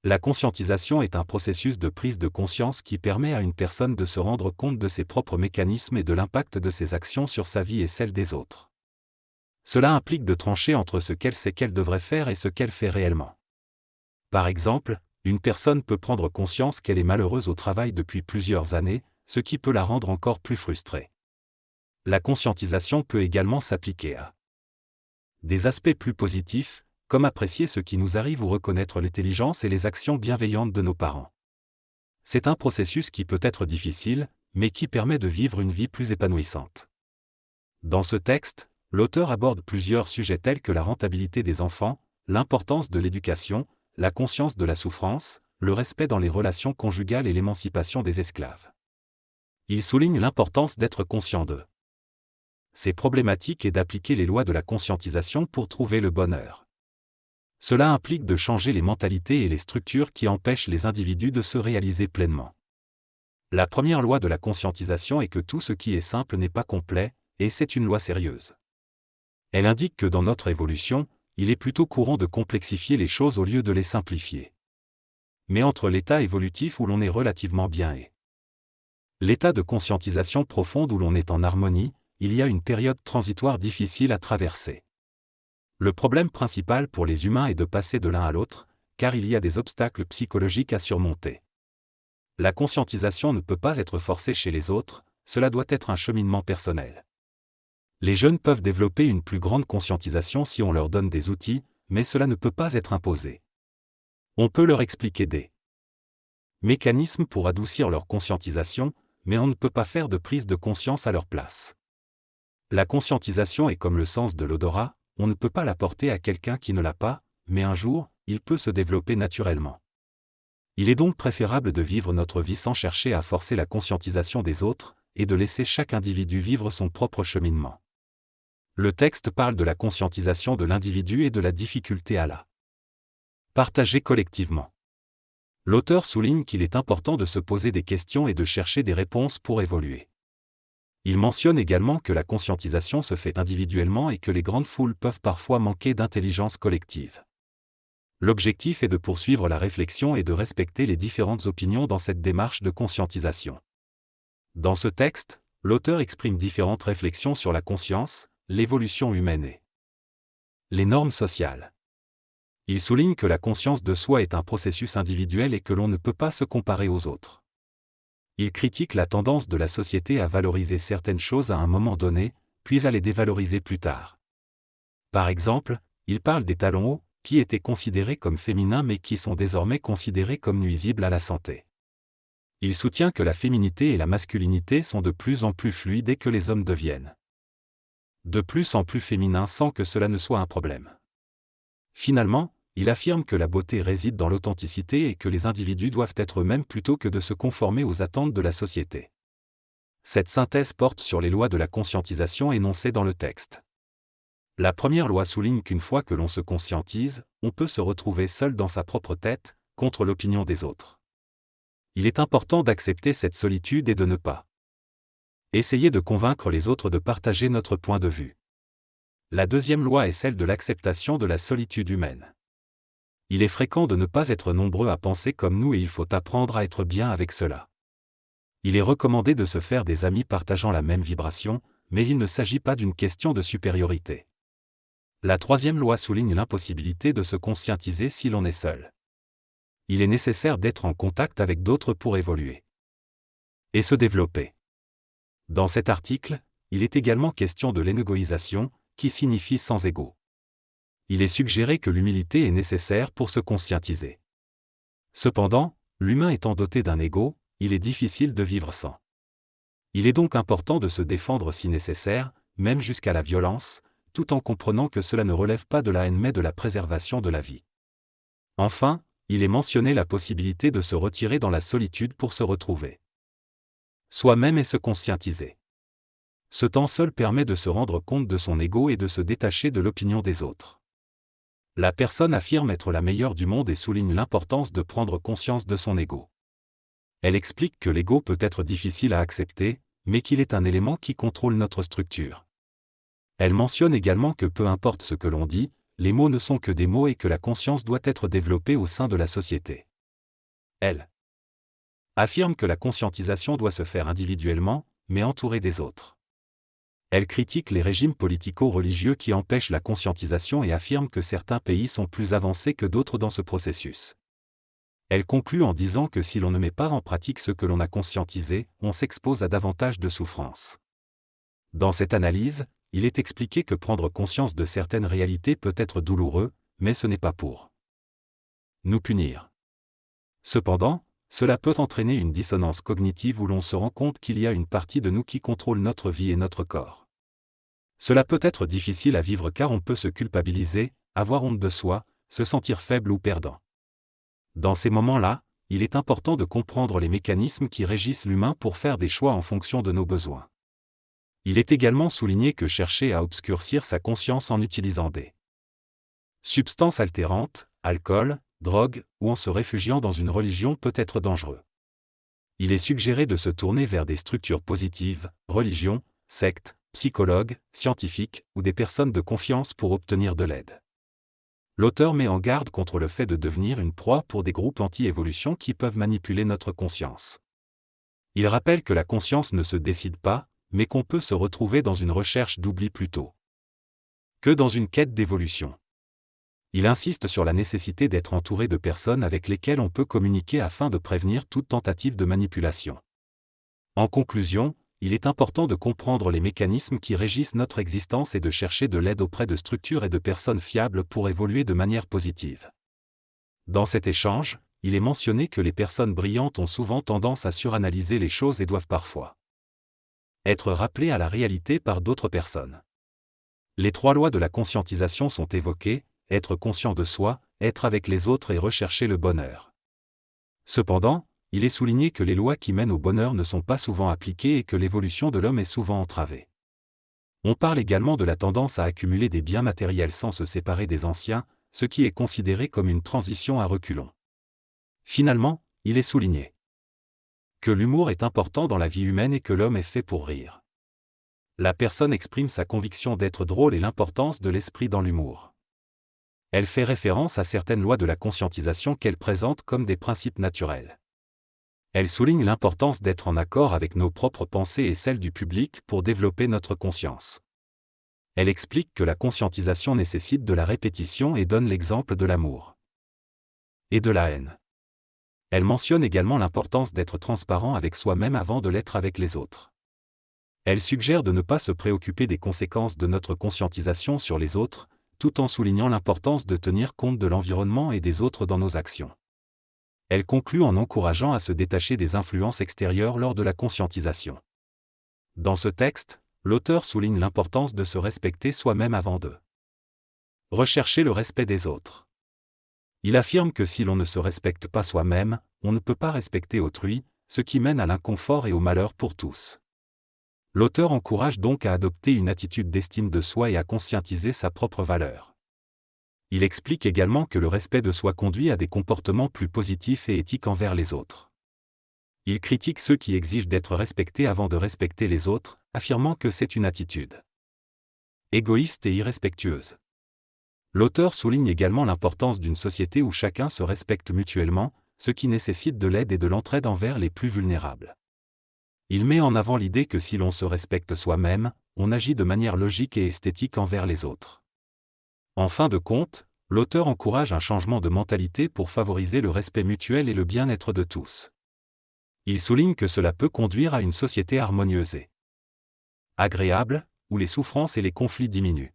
La conscientisation est un processus de prise de conscience qui permet à une personne de se rendre compte de ses propres mécanismes et de l'impact de ses actions sur sa vie et celle des autres. Cela implique de trancher entre ce qu'elle sait qu'elle devrait faire et ce qu'elle fait réellement. Par exemple, une personne peut prendre conscience qu'elle est malheureuse au travail depuis plusieurs années, ce qui peut la rendre encore plus frustrée. La conscientisation peut également s'appliquer à des aspects plus positifs, comme apprécier ce qui nous arrive ou reconnaître l'intelligence et les actions bienveillantes de nos parents. C'est un processus qui peut être difficile, mais qui permet de vivre une vie plus épanouissante. Dans ce texte, l'auteur aborde plusieurs sujets tels que la rentabilité des enfants, l'importance de l'éducation, la conscience de la souffrance, le respect dans les relations conjugales et l'émancipation des esclaves. Il souligne l'importance d'être conscient de ces problématiques et d'appliquer les lois de la conscientisation pour trouver le bonheur. Cela implique de changer les mentalités et les structures qui empêchent les individus de se réaliser pleinement. La première loi de la conscientisation est que tout ce qui est simple n'est pas complet, et c'est une loi sérieuse. Elle indique que dans notre évolution, il est plutôt courant de complexifier les choses au lieu de les simplifier. Mais entre l'état évolutif où l'on est relativement bien et l'état de conscientisation profonde où l'on est en harmonie, il y a une période transitoire difficile à traverser. Le problème principal pour les humains est de passer de l'un à l'autre, car il y a des obstacles psychologiques à surmonter. La conscientisation ne peut pas être forcée chez les autres, cela doit être un cheminement personnel. Les jeunes peuvent développer une plus grande conscientisation si on leur donne des outils, mais cela ne peut pas être imposé. On peut leur expliquer des mécanismes pour adoucir leur conscientisation, mais on ne peut pas faire de prise de conscience à leur place. La conscientisation est comme le sens de l'odorat, on ne peut pas l'apporter à quelqu'un qui ne l'a pas, mais un jour, il peut se développer naturellement. Il est donc préférable de vivre notre vie sans chercher à forcer la conscientisation des autres, et de laisser chaque individu vivre son propre cheminement. Le texte parle de la conscientisation de l'individu et de la difficulté à la partager collectivement. L'auteur souligne qu'il est important de se poser des questions et de chercher des réponses pour évoluer. Il mentionne également que la conscientisation se fait individuellement et que les grandes foules peuvent parfois manquer d'intelligence collective. L'objectif est de poursuivre la réflexion et de respecter les différentes opinions dans cette démarche de conscientisation. Dans ce texte, l'auteur exprime différentes réflexions sur la conscience, l'évolution humaine et les normes sociales. Il souligne que la conscience de soi est un processus individuel et que l'on ne peut pas se comparer aux autres. Il critique la tendance de la société à valoriser certaines choses à un moment donné, puis à les dévaloriser plus tard. Par exemple, il parle des talons hauts, qui étaient considérés comme féminins mais qui sont désormais considérés comme nuisibles à la santé. Il soutient que la féminité et la masculinité sont de plus en plus fluides et que les hommes deviennent de plus en plus féminins sans que cela ne soit un problème. Finalement, il affirme que la beauté réside dans l'authenticité et que les individus doivent être eux-mêmes plutôt que de se conformer aux attentes de la société. Cette synthèse porte sur les lois de la conscientisation énoncées dans le texte. La première loi souligne qu'une fois que l'on se conscientise, on peut se retrouver seul dans sa propre tête, contre l'opinion des autres. Il est important d'accepter cette solitude et de ne pas essayer de convaincre les autres de partager notre point de vue. La deuxième loi est celle de l'acceptation de la solitude humaine. Il est fréquent de ne pas être nombreux à penser comme nous et il faut apprendre à être bien avec cela. Il est recommandé de se faire des amis partageant la même vibration, mais il ne s'agit pas d'une question de supériorité. La troisième loi souligne l'impossibilité de se conscientiser si l'on est seul. Il est nécessaire d'être en contact avec d'autres pour évoluer et se développer. Dans cet article, il est également question de l'énégoïsation, qui signifie sans ego. Il est suggéré que l'humilité est nécessaire pour se conscientiser. Cependant, l'humain étant doté d'un ego, il est difficile de vivre sans. Il est donc important de se défendre si nécessaire, même jusqu'à la violence, tout en comprenant que cela ne relève pas de la haine mais de la préservation de la vie. Enfin, il est mentionné la possibilité de se retirer dans la solitude pour se retrouver soi-même et se conscientiser. Ce temps seul permet de se rendre compte de son ego et de se détacher de l'opinion des autres. La personne affirme être la meilleure du monde et souligne l'importance de prendre conscience de son ego. Elle explique que l'ego peut être difficile à accepter, mais qu'il est un élément qui contrôle notre structure. Elle mentionne également que peu importe ce que l'on dit, les mots ne sont que des mots et que la conscience doit être développée au sein de la société. Elle affirme que la conscientisation doit se faire individuellement, mais entourée des autres. Elle critique les régimes politico-religieux qui empêchent la conscientisation et affirme que certains pays sont plus avancés que d'autres dans ce processus. Elle conclut en disant que si l'on ne met pas en pratique ce que l'on a conscientisé, on s'expose à davantage de souffrances. Dans cette analyse, il est expliqué que prendre conscience de certaines réalités peut être douloureux, mais ce n'est pas pour nous punir. Cependant, cela peut entraîner une dissonance cognitive où l'on se rend compte qu'il y a une partie de nous qui contrôle notre vie et notre corps. Cela peut être difficile à vivre car on peut se culpabiliser, avoir honte de soi, se sentir faible ou perdant. Dans ces moments-là, il est important de comprendre les mécanismes qui régissent l'humain pour faire des choix en fonction de nos besoins. Il est également souligné que chercher à obscurcir sa conscience en utilisant des substances altérantes, alcool, drogue, ou en se réfugiant dans une religion peut être dangereux. Il est suggéré de se tourner vers des structures positives, religions, sectes, psychologues, scientifiques, ou des personnes de confiance pour obtenir de l'aide. L'auteur met en garde contre le fait de devenir une proie pour des groupes anti-évolution qui peuvent manipuler notre conscience. Il rappelle que la conscience ne se décide pas, mais qu'on peut se retrouver dans une recherche d'oubli plutôt que dans une quête d'évolution. Il insiste sur la nécessité d'être entouré de personnes avec lesquelles on peut communiquer afin de prévenir toute tentative de manipulation. En conclusion, il est important de comprendre les mécanismes qui régissent notre existence et de chercher de l'aide auprès de structures et de personnes fiables pour évoluer de manière positive. Dans cet échange, il est mentionné que les personnes brillantes ont souvent tendance à suranalyser les choses et doivent parfois être rappelées à la réalité par d'autres personnes. Les 3 lois de la conscientisation sont évoquées: être conscient de soi, être avec les autres et rechercher le bonheur. Cependant, il est souligné que les lois qui mènent au bonheur ne sont pas souvent appliquées et que l'évolution de l'homme est souvent entravée. On parle également de la tendance à accumuler des biens matériels sans se séparer des anciens, ce qui est considéré comme une transition à reculons. Finalement, il est souligné que l'humour est important dans la vie humaine et que l'homme est fait pour rire. La personne exprime sa conviction d'être drôle et l'importance de l'esprit dans l'humour. Elle fait référence à certaines lois de la conscientisation qu'elle présente comme des principes naturels. Elle souligne l'importance d'être en accord avec nos propres pensées et celles du public pour développer notre conscience. Elle explique que la conscientisation nécessite de la répétition et donne l'exemple de l'amour et de la haine. Elle mentionne également l'importance d'être transparent avec soi-même avant de l'être avec les autres. Elle suggère de ne pas se préoccuper des conséquences de notre conscientisation sur les autres, tout en soulignant l'importance de tenir compte de l'environnement et des autres dans nos actions. Elle conclut en encourageant à se détacher des influences extérieures lors de la conscientisation. Dans ce texte, l'auteur souligne l'importance de se respecter soi-même avant de rechercher le respect des autres. Il affirme que si l'on ne se respecte pas soi-même, on ne peut pas respecter autrui, ce qui mène à l'inconfort et au malheur pour tous. L'auteur encourage donc à adopter une attitude d'estime de soi et à conscientiser sa propre valeur. Il explique également que le respect de soi conduit à des comportements plus positifs et éthiques envers les autres. Il critique ceux qui exigent d'être respectés avant de respecter les autres, affirmant que c'est une attitude égoïste et irrespectueuse. L'auteur souligne également l'importance d'une société où chacun se respecte mutuellement, ce qui nécessite de l'aide et de l'entraide envers les plus vulnérables. Il met en avant l'idée que si l'on se respecte soi-même, on agit de manière logique et esthétique envers les autres. En fin de compte, l'auteur encourage un changement de mentalité pour favoriser le respect mutuel et le bien-être de tous. Il souligne que cela peut conduire à une société harmonieuse et agréable, où les souffrances et les conflits diminuent.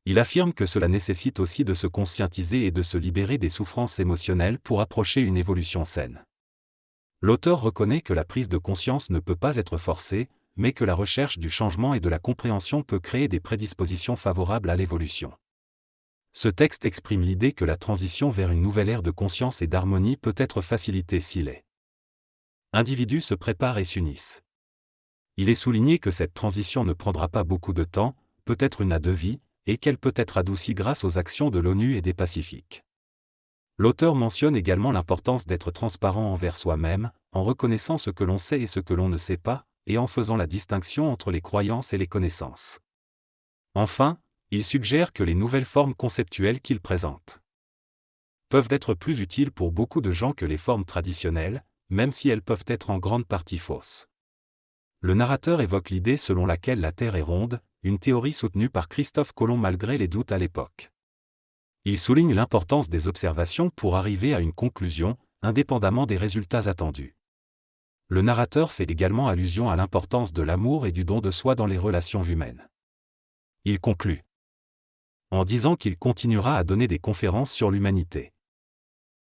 Il affirme que cela nécessite aussi de se conscientiser et de se libérer des souffrances émotionnelles pour approcher une évolution saine. L'auteur reconnaît que la prise de conscience ne peut pas être forcée, mais que la recherche du changement et de la compréhension peut créer des prédispositions favorables à l'évolution. Ce texte exprime l'idée que la transition vers une nouvelle ère de conscience et d'harmonie peut être facilitée si les individus se préparent et s'unissent. Il est souligné que cette transition ne prendra pas beaucoup de temps, peut-être une à 2 vies, et qu'elle peut être adoucie grâce aux actions de l'ONU et des Pacifiques. L'auteur mentionne également l'importance d'être transparent envers soi-même, en reconnaissant ce que l'on sait et ce que l'on ne sait pas, et en faisant la distinction entre les croyances et les connaissances. Enfin, il suggère que les nouvelles formes conceptuelles qu'il présente peuvent être plus utiles pour beaucoup de gens que les formes traditionnelles, même si elles peuvent être en grande partie fausses. Le narrateur évoque l'idée selon laquelle la Terre est ronde, une théorie soutenue par Christophe Colomb malgré les doutes à l'époque. Il souligne l'importance des observations pour arriver à une conclusion, indépendamment des résultats attendus. Le narrateur fait également allusion à l'importance de l'amour et du don de soi dans les relations humaines. Il conclut en disant qu'il continuera à donner des conférences sur l'humanité.